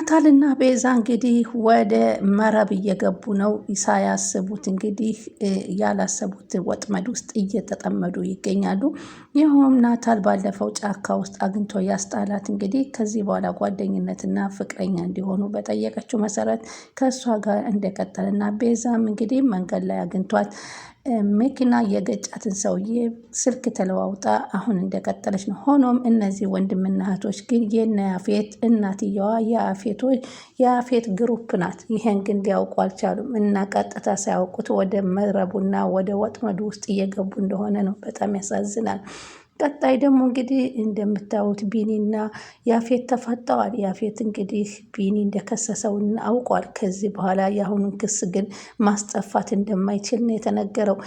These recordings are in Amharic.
ናታልና ቤዛ እንግዲህ ወደ መረብ እየገቡ ነው። ሳያስቡት እንግዲህ ያላሰቡት ወጥመድ ውስጥ እየተጠመዱ ይገኛሉ። ይኸውም ናታል ባለፈው ጫካ ውስጥ አግኝቶ ያስጣላት እንግዲህ ከዚህ በኋላ ጓደኝነትና ፍቅረኛ እንዲሆኑ በጠየቀችው መሰረት ከእሷ ጋር እንደቀጠለና ቤዛም እንግዲህ መንገድ ላይ አግኝቷት መኪና የገጫትን ሰውዬ ስልክ ተለዋውጣ አሁን እንደቀጠለች ነው። ሆኖም እነዚህ ወንድምና እህቶች ግን የነ ያፌት እናትየዋ የያፌት ግሩፕ ናት። ይሄን ግን ሊያውቁ አልቻሉም እና ቀጥታ ሳያውቁት ወደ መረቡና ወደ ወጥመዱ ውስጥ እየገቡ እንደሆነ ነው። በጣም ያሳዝናል። ቀጣይ ደግሞ እንግዲህ እንደምታዩት ቢኒና ያፌት ተፋጠዋል። ያፌት እንግዲህ ቢኒ እንደከሰሰውን አውቋል። ከዚህ በኋላ የአሁኑን ክስ ግን ማስጠፋት እንደማይችል ነው የተነገረው።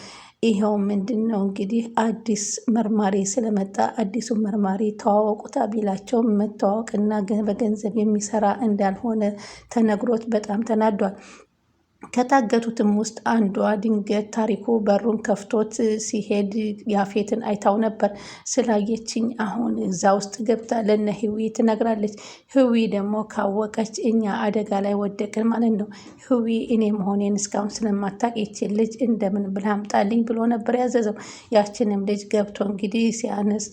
ይኸው ምንድን ነው እንግዲህ አዲስ መርማሪ ስለመጣ አዲሱ መርማሪ ተዋወቁታ ቢላቸው መተዋወቅና በገንዘብ የሚሰራ እንዳልሆነ ተነግሮት በጣም ተናዷል። ከታገቱትም ውስጥ አንዷ ድንገት ታሪኩ በሩን ከፍቶት ሲሄድ ያፌትን አይታው ነበር። ስላየችኝ አሁን እዛ ውስጥ ገብታ ለነ ህዊ ትነግራለች። ህዊ ደግሞ ካወቀች እኛ አደጋ ላይ ወደቅን ማለት ነው። ህዊ እኔ መሆኔን እስካሁን ስለማታውቅ ይችን ልጅ እንደምን ብላ አምጣልኝ ብሎ ነበር ያዘዘው። ያችንም ልጅ ገብቶ እንግዲህ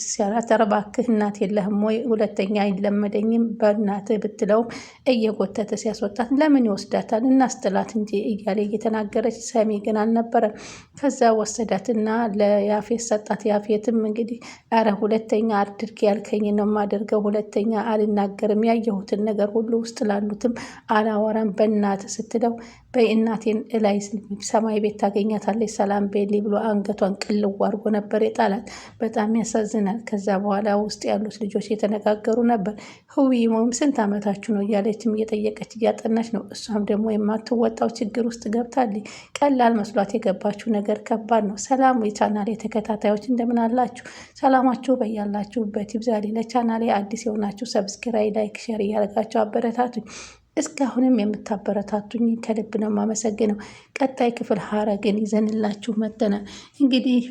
ሲያራት እባክህ እናት የለህም ወይ? ሁለተኛ አይለመደኝም በእናትህ ብትለውም እየጎተተ ሲያስወጣት ለምን ይወስዳታል? እናስጥላት እንጂ እያለ እየተናገረች ሰሚ ግን አልነበረም። ከዛ ወሰዳትና ለያፌት ሰጣት። ያፌትም እንግዲህ አረ ሁለተኛ አድርግ ያልከኝ ነው የማደርገው፣ ሁለተኛ አልናገርም፣ ያየሁትን ነገር ሁሉ ውስጥ ላሉትም አላወራም በእናት ስትለው በእናቴን እላይ ሰማይ ቤት ታገኛታለች ሰላም ቤሊ ብሎ አንገቷን ቅልው አድርጎ ነበር የጣላት። በጣም ያሳዝናል። ከዛ በኋላ ውስጥ ያሉት ልጆች የተነጋገሩ ነበር። ህዊሞም ስንት ዓመታችሁ ነው እያለችም እየጠየቀች እያጠናች ነው። እሷም ደግሞ የማትወጣው ችግር ውስጥ ገብታለች። ቀላል መስሏት የገባችሁ ነገር ከባድ ነው። ሰላም የቻናሌ ተከታታዮች እንደምን አላችሁ? ሰላማችሁ በያላችሁበት ይብዛልኝ። ለቻናሌ አዲስ የሆናችሁ ሰብስክራይብ፣ ላይክ፣ ሼር እያደረጋችሁ አበረታቱኝ። እስካሁንም የምታበረታቱኝ ከልብ ነው የማመሰግነው። ቀጣይ ክፍል ሐረግን ይዘንላችሁ መጥተናል። እንግዲህ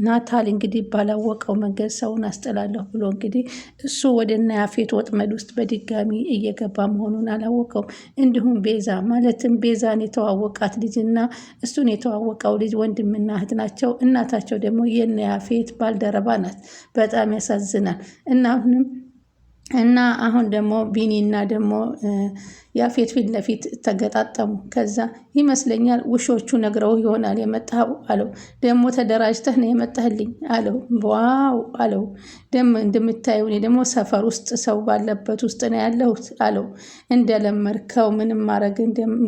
ናታል እንግዲህ ባላወቀው መንገድ ሰውን አስጥላለሁ ብሎ እንግዲህ እሱ ወደ እነ ያፌት ወጥመድ ውስጥ በድጋሚ እየገባ መሆኑን አላወቀውም። እንዲሁም ቤዛ ማለትም ቤዛን የተዋወቃት ልጅና እሱን የተዋወቀው ልጅ ወንድምና እህት ናቸው። እናታቸው ደግሞ የነ ያፌት ባልደረባ ናት። በጣም ያሳዝናል። እና አሁን ደግሞ ቢኒና ደግሞ ያፌት ፊት ለፊት ተገጣጠሙ። ከዛ ይመስለኛል ውሾቹ ነግረው ይሆናል የመጣው አለው። ደግሞ ተደራጅተህ ነው የመጣህልኝ አለው። ዋው አለው። ደግሞ እንደምታየው እኔ ደግሞ ሰፈር ውስጥ ሰው ባለበት ውስጥ ነው ያለሁት አለው። እንደለመድከው ምንም ማድረግ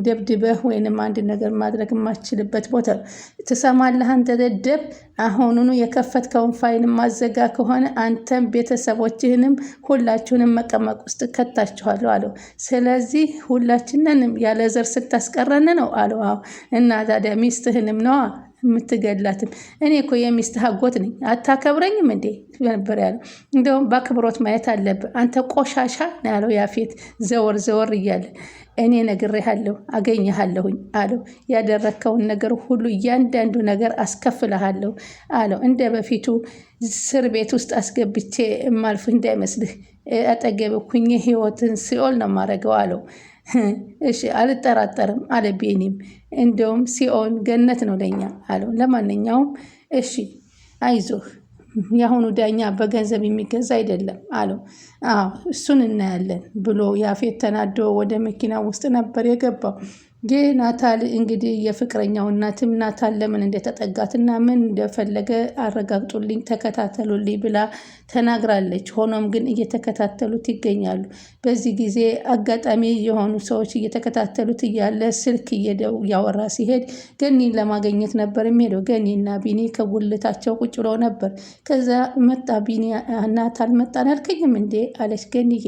ደብድበህ ወይንም አንድ ነገር ማድረግ የማትችልበት ቦታ ትሰማለህ አንተ ደደብ። አሁኑኑ የከፈትከውን ፋይል ማዘጋ ከሆነ አንተም ቤተሰቦችህንም ሁላችሁንም መቀመቅ ውስጥ ከታችኋለሁ አለው። ስለዚህ ሁላችንንም ያለ ዘር ስታስቀረን ነው አለው። አዎ እና ታዲያ ሚስትህንም ነዋ የምትገላትም። እኔ እኮ የሚስትህ አጎት ነኝ፣ አታከብረኝም እንዴ ነበር ያለው። እንደውም በአክብሮት ማየት አለብህ አንተ ቆሻሻ ነው ያለው ያፌት ዘወር ዘወር እያለ። እኔ ነግሬሃለሁ አገኘሃለሁኝ አለው። ያደረግከውን ነገር ሁሉ እያንዳንዱ ነገር አስከፍልሃለሁ አለው። እንደ በፊቱ እስር ቤት ውስጥ አስገብቼ እማልፍ እንዳይመስልህ፣ አጠገብኩኝ ህይወትን ሲኦል ነው ማድረገው አለው። እሺ አልጠራጠርም አለ ቢኒም። እንደውም ሲኦል ገነት ነው ለኛ አለው። ለማንኛውም እሺ አይዞህ፣ የአሁኑ ዳኛ በገንዘብ የሚገዛ አይደለም አለው። አዎ እሱን እናያለን ብሎ ያፌት ተናዶ ወደ መኪና ውስጥ ነበር የገባው። ግን ናታል እንግዲህ የፍቅረኛው እናትም ናታል ለምን እንደተጠጋትና ምን እንደፈለገ አረጋግጡልኝ፣ ተከታተሉልኝ ብላ ተናግራለች። ሆኖም ግን እየተከታተሉት ይገኛሉ። በዚህ ጊዜ አጋጣሚ የሆኑ ሰዎች እየተከታተሉት እያለ ስልክ እያወራ ሲሄድ ገኒን ለማግኘት ነበር የሚሄደው። ገኒና ቢኒ ከጉልታቸው ቁጭ ብለው ነበር። ከዛ መጣ ቢኒ። ናታል መጣን ያልከኝም እንዴ አለች ገኒዬ።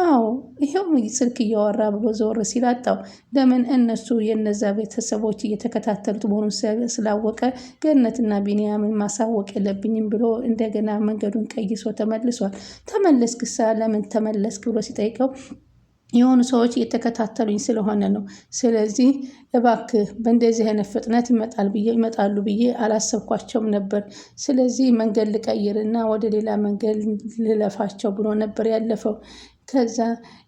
አዎ ይሄው ስልክ እያወራ ብሎ ዞር ሲላጣው ለምን እነሱ የነዛ ቤተሰቦች እየተከታተሉት መሆኑን ስላወቀ ገነትና ቢኒያምን ማሳወቅ የለብኝም ብሎ እንደገና መንገዱን ቀይሶ ተመልሷል። ተመለስክሳ ለምን ተመለስክ ብሎ ሲጠይቀው የሆኑ ሰዎች እየተከታተሉኝ ስለሆነ ነው። ስለዚህ እባክህ በእንደዚህ አይነት ፍጥነት ይመጣሉ ብዬ አላሰብኳቸውም ነበር። ስለዚህ መንገድ ልቀይርና ወደ ሌላ መንገድ ልለፋቸው ብሎ ነበር ያለፈው። ከዛ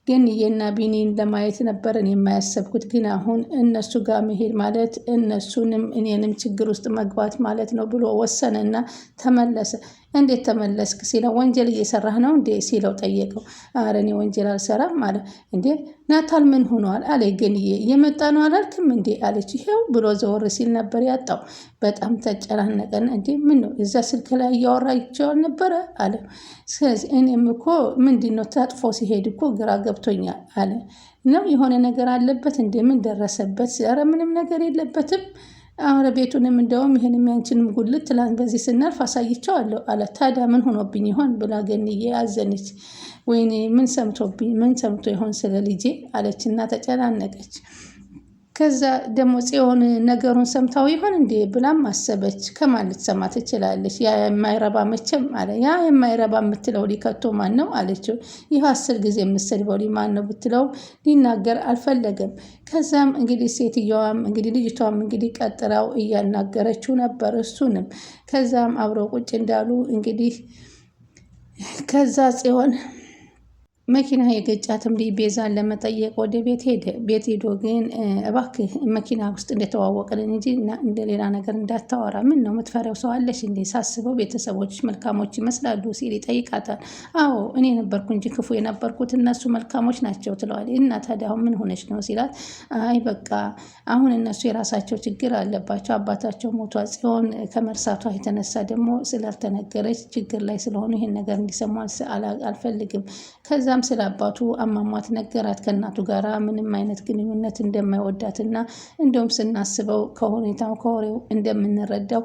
ገንዬና ቢኒን ለማየት ነበርን የማያሰብኩት፣ ግን አሁን እነሱ ጋር መሄድ ማለት እነሱንም እኔንም ችግር ውስጥ መግባት ማለት ነው ብሎ ወሰነና ተመለሰ። እንዴት ተመለስክ ሲለው ወንጀል እየሰራህ ነው እንዴ ሲለው ጠየቀው። አረ እኔ ወንጀል አልሰራም አለ። እንዴ ናታል ምን ሆኗል አለ። ገንዬ እየመጣ ነው አላልክም እንዴ አለች። ይሄው ብሎ ዘወር ሲል ነበር ያጣው። በጣም ተጨናነቀና እንዴ ምን ነው እዛ ስልክ ላይ እያወራቸው ነበረ አለ። ስለዚህ እኔም እኮ ምንድን ነው ታጥፎ ሲሄድ እኮ ግራ ገብቶኛል አለ። ነው የሆነ ነገር አለበት እንዴ ምን ደረሰበት? ኧረ ምንም ነገር የለበትም። አሁን ቤቱንም እንደውም ይህንም ያንቺንም ጉልት ትላንት በዚህ ስናልፍ አሳይቼዋለሁ አለ። ታዲያ ምን ሆኖብኝ ይሆን ብላ ገንዬ አዘነች። ወይኔ ምን ሰምቶ ይሆን ስለ ልጄ አለች እና ተጨናነቀች። ከዛ ደግሞ ጽዮን ነገሩን ሰምታው ይሆን እንዴ ብላም አሰበች። ከማን ልትሰማ ትችላለች? ያ የማይረባ መቼም አለ። ያ የማይረባ የምትለው ሊከቶ ማን ነው አለችው። ይህ 10 ጊዜ የምትሰድበው ማን ነው ብትለው ሊናገር አልፈለገም። ከዛም እንግዲህ ሴትየዋም እንግዲህ ልጅቷም እንግዲህ ቀጥራው እያናገረችው ነበር እሱንም። ከዛም አብረው ቁጭ እንዳሉ እንግዲህ ከዛ ጽዮን መኪና የገጫትም ቤዛን ለመጠየቅ ወደ ቤት ሄደ። ቤት ሄዶ ግን እባክህ መኪና ውስጥ እንደተዋወቅን እንጂ እንደ ሌላ ነገር እንዳታወራ፣ ምን ነው የምትፈሪው ሰው አለሽ እንዴ? ሳስበው ቤተሰቦች መልካሞች ይመስላሉ ሲል ይጠይቃታል። አዎ እኔ ነበርኩ እንጂ ክፉ የነበርኩት እነሱ መልካሞች ናቸው ትለዋል። እና ታዲያ አሁን ምን ሆነች ነው ሲላት፣ አይ በቃ አሁን እነሱ የራሳቸው ችግር አለባቸው፣ አባታቸው ሞቷል። ጽዮን ከመርሳቷ የተነሳ ደግሞ ስላልተነገረች ችግር ላይ ስለሆኑ ይሄን ነገር እንዲሰማ አልፈልግም። ከዛ ስለ አባቱ አሟሟት ነገራት። ከእናቱ ጋር ምንም አይነት ግንኙነት እንደማይወዳትና እንደውም ስናስበው ከሁኔታው ከወሬው እንደምንረዳው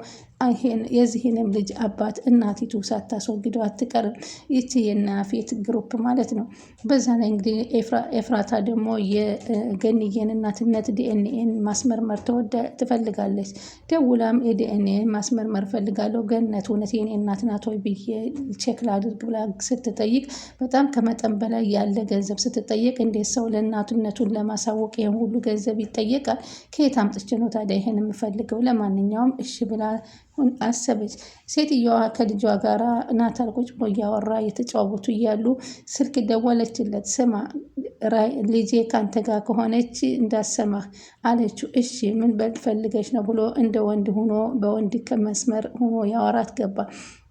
የዚህንም ልጅ አባት እናቲቱ ሳታስወግደው አትቀርም። ይቺ የናፌት ግሩፕ ማለት ነው። በዛ ላይ እንግዲህ ኤፍራታ ደግሞ የገንዬን እናትነት ዲኤንኤን ማስመርመር ትፈልጋለች። ደውላም የዲኤንኤን ማስመርመር ፈልጋለሁ ገነት እውነት የኔ እናት ናት ወይ ብዬ ቼክ ላድርግ ብላ ስትጠይቅ በጣም ከመጠን በላይ ያለ ገንዘብ ስትጠየቅ እንዴት ሰው ለእናቱነቱን ለማሳወቅ ይህን ሁሉ ገንዘብ ይጠየቃል? ከየት አምጥቼ ነው ታዲያ ይህን የምፈልገው? ለማንኛውም እሺ ብላ አሰበች። ሴትዮዋ ከልጇ ጋር ናታል ቁጭ ብሎ እያወራ የተጫወቱ እያሉ ስልክ ደወለችለት። ስማ ልጄ ካንተ ጋር ከሆነች እንዳሰማህ አለችው። እሺ ምን ፈልገች ነው ብሎ እንደ ወንድ ሆኖ በወንድ መስመር ሆኖ ያወራት ገባ።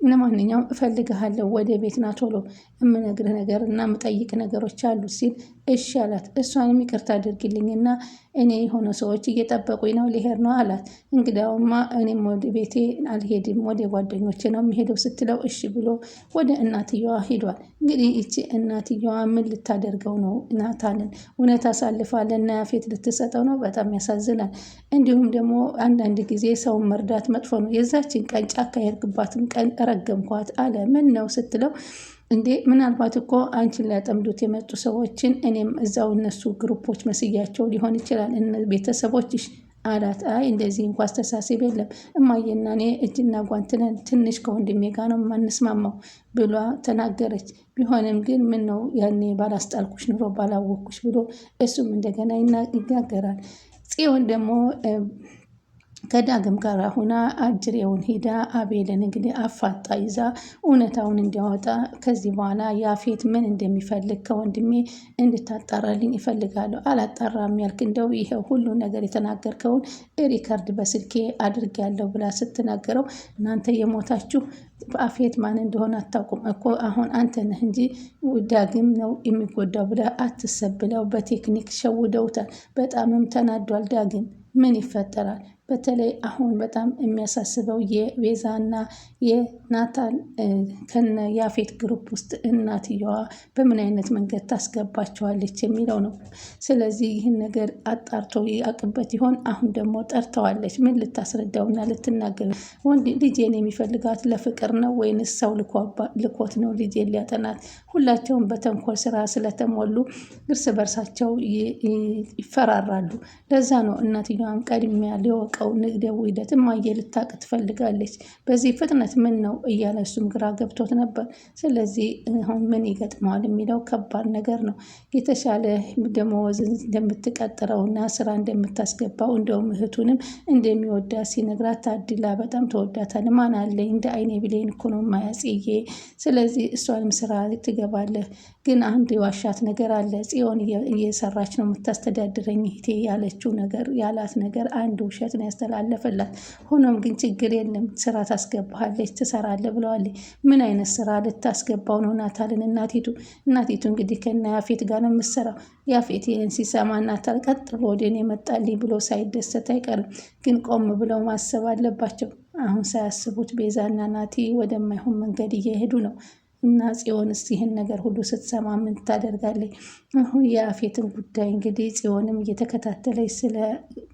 ለማንኛውም እፈልግሃለሁ ወደ ቤት ና ቶሎ የምነግርህ ነገር እና የምጠይቅ ነገሮች አሉ ሲል እሺ አላት። እሷንም ይቅርታ አድርግልኝና እኔ የሆነ ሰዎች እየጠበቁኝ ነው ሊሄድ ነው አላት። እንግዲያውማ እኔም ወደ ቤቴ አልሄድም ወደ ጓደኞቼ ነው የሚሄደው ስትለው እሺ ብሎ ወደ እናትየዋ ሄዷል። እንግዲህ ይቺ እናትየዋ ምን ልታደርገው ነው ናታልን? እውነት አሳልፋ ለያፌት ልትሰጠው ነው? በጣም ያሳዝናል። እንዲሁም ደግሞ አንዳንድ ጊዜ ሰውን መርዳት መጥፎ ነው። የዛችን ቀን ጫካ የሄድክባትን ቀን ረገምኳት አለ። ምን ነው ስትለው እንዴ ምናልባት እኮ አንቺን ሊያጠምዱት የመጡ ሰዎችን እኔም እዛው እነሱ ግሩፖች መስያቸው ሊሆን ይችላል ቤተሰቦችሽ አላት። አይ እንደዚህ እንኳ አስተሳሰብ የለም እማዬና እኔ እጅና ጓንትነን ትንሽ ከወንድሜ ጋር ነው የማንስማማው ብሏ ተናገረች። ቢሆንም ግን ምን ነው ያኔ ባላስጣልኩሽ ኑሮ ባላወቅኩሽ ብሎ እሱም እንደገና ይናገራል። ጽዮን ደግሞ ከዳግም ጋር ሁና አጅሬውን ሄዳ አቤልን እንግዲህ አፋጣ ይዛ እውነታውን እንዲያወጣ ከዚህ በኋላ ያፌት ምን እንደሚፈልግ ከወንድሜ እንድታጣራልኝ ይፈልጋለሁ። አላጣራም ያልክ እንደው ይሄ ሁሉ ነገር የተናገርከውን ሪከርድ በስልኬ አድርጌያለሁ ብላ ስትናገረው እናንተ የሞታችሁ በአፌት ማን እንደሆነ አታውቁም እኮ አሁን አንተ ነህ እንጂ ዳግም ነው የሚጎዳው ብላ አትሰብለው በቴክኒክ ሸውደውታል። በጣምም ተናዷል ዳግም። ምን ይፈጠራል? በተለይ አሁን በጣም የሚያሳስበው የቤዛና የናታን ከነ ያፌት ግሩፕ ውስጥ እናትየዋ በምን አይነት መንገድ ታስገባቸዋለች የሚለው ነው። ስለዚህ ይህን ነገር አጣርቶ ያቅበት ይሆን? አሁን ደግሞ ጠርተዋለች። ምን ልታስረዳውና ልትናገር? ወንድ ልጄን የሚፈልጋት ለፍቅር ነው ወይንስ ሰው ልኮት ነው ልጄን ሊያጠናት? ሁላቸውም በተንኮል ስራ ስለተሞሉ እርስ በርሳቸው ይፈራራሉ። ለዛ ነው እናትየዋም ቀድሚያ ሊወቅ ጠይቀው ደውይለት እማዬ ልታቅ ትፈልጋለች በዚህ ፍጥነት ምን ነው እያለ እሱም ግራ ገብቶት ነበር። ስለዚህ አሁን ምን ይገጥመዋል የሚለው ከባድ ነገር ነው። የተሻለ ደመወዝ እንደምትቀጥረውና ስራ እንደምታስገባው እንደውም እህቱንም እንደሚወዳት ሲነግራት ታድላ በጣም ተወዳታል። ማን አለኝ እንደ አይኔ ብሌን እኮ ነው ማያጽዬ። ስለዚህ እሷንም ስራ ትገባለህ፣ ግን አንድ የዋሻት ነገር አለ። ጽዮን እየሰራች ነው የምታስተዳድረኝ እህቴ ያለችው ነገር ያላት ነገር አንድ ውሸት ነው ያስተላለፈላት። ሆኖም ግን ችግር የለም ስራ ታስገባሃለች፣ ትሰራለህ ብለዋለች። ምን አይነት ስራ ልታስገባው ነው ናታልን? እናቲቱ እንግዲህ ከና ያፌት ጋር ነው የምትሰራው። ያፌት ይህን ሲሰማ ናታል ቀጥ ብሎ ወደ እኔ መጣልኝ ብሎ ሳይደሰት አይቀርም። ግን ቆም ብለው ማሰብ አለባቸው። አሁን ሳያስቡት ቤዛና ናቲ ወደማይሆን መንገድ እየሄዱ ነው። እና ጽዮንስ ይህን ነገር ሁሉ ስትሰማ ምን ታደርጋለች? አሁን የአፌትን ጉዳይ እንግዲህ ጽዮንም እየተከታተለች ስለ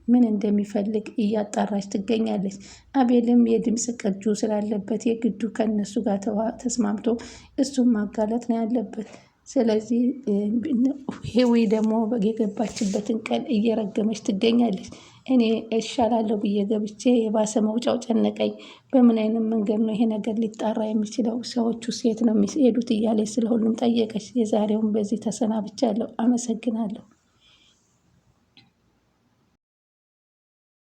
ምን እንደሚፈልግ እያጣራች ትገኛለች። አቤልም የድምፅ ቅጁ ስላለበት የግዱ ከነሱ ጋር ተስማምቶ እሱን ማጋለጥ ነው ያለበት። ስለዚህ ሄዊ ደግሞ የገባችበትን ቀን እየረገመች ትገኛለች። እኔ እሻላለሁ ብዬ ገብቼ የባሰ መውጫው ጨነቀኝ። በምን አይነት መንገድ ነው ይሄ ነገር ሊጣራ የሚችለው? ሰዎቹ ሴት ነው የሚሄዱት እያለች ስለሁሉም ጠየቀች። የዛሬውን በዚህ ተሰናብቻለሁ። አመሰግናለሁ።